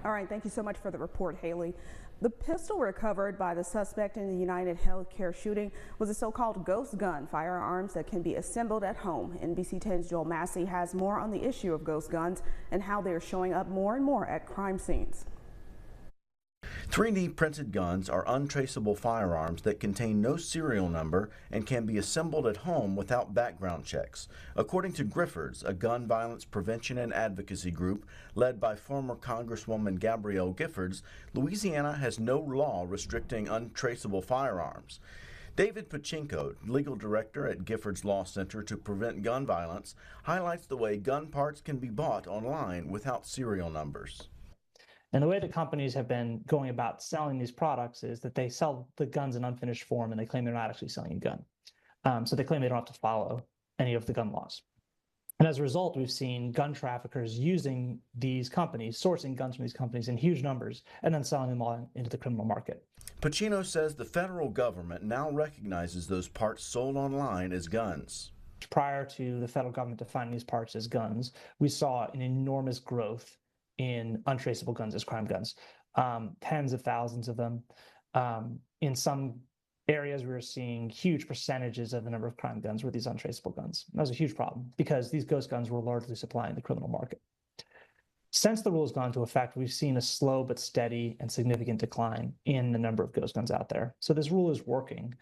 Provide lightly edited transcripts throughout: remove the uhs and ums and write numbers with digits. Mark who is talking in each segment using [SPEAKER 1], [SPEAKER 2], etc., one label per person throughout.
[SPEAKER 1] All right, thank you so much for the report, Haley. The pistol recovered by the suspect in the United Healthcare shooting was a so-called ghost gun, firearms that can be assembled at home. NBC 10's Joel Massey has more on the issue of ghost guns and how they're showing up more and more at crime scenes.
[SPEAKER 2] 3D printed guns are untraceable firearms that contain no serial number and can be assembled at home without background checks. According to Griffords, a gun violence prevention and advocacy group led by former Congresswoman Gabrielle Giffords, Louisiana has no law restricting untraceable firearms. David Pachinko, legal director at Giffords Law Center to Prevent Gun Violence, highlights the way gun parts can be bought online without serial numbers.
[SPEAKER 3] And the way that companies have been going about selling these products is that they sell the guns in unfinished form and they claim they're not actually selling a gun. So they claim they don't have to follow any of the gun laws. And as a result, we've seen gun traffickers using these companies, sourcing guns from these companies in huge numbers, and then selling them all into the criminal market.
[SPEAKER 2] Pacino says the federal government now recognizes those parts sold online as guns.
[SPEAKER 3] Prior to the federal government defining these parts as guns, we saw an enormous growth in untraceable guns as crime guns, tens of thousands of them. In some areas, we were seeing huge percentages of the number of crime guns were these untraceable guns. That was a huge problem because these ghost guns were largely supplying the criminal market. Since the rule has gone into effect, we've seen a slow but steady and significant decline in the number of ghost guns out there. So this rule is working.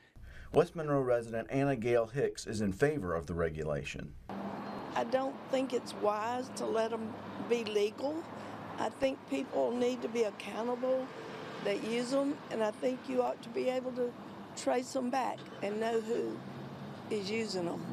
[SPEAKER 2] West Monroe resident Anna Gail Hicks is in favor of the regulation.
[SPEAKER 4] I don't think it's wise to let them be legal. I think people need to be accountable that use them, and I think you ought to be able to trace them back and know who is using them.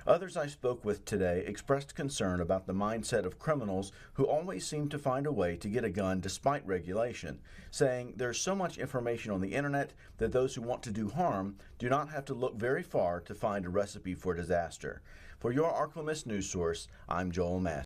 [SPEAKER 2] Others I spoke with today expressed concern about the mindset of criminals who always seem to find a way to get a gun despite regulation, saying there's so much information on the internet that those who want to do harm do not have to look very far to find a recipe for disaster. For your ArkLaMiss news source, I'm Joel Massey.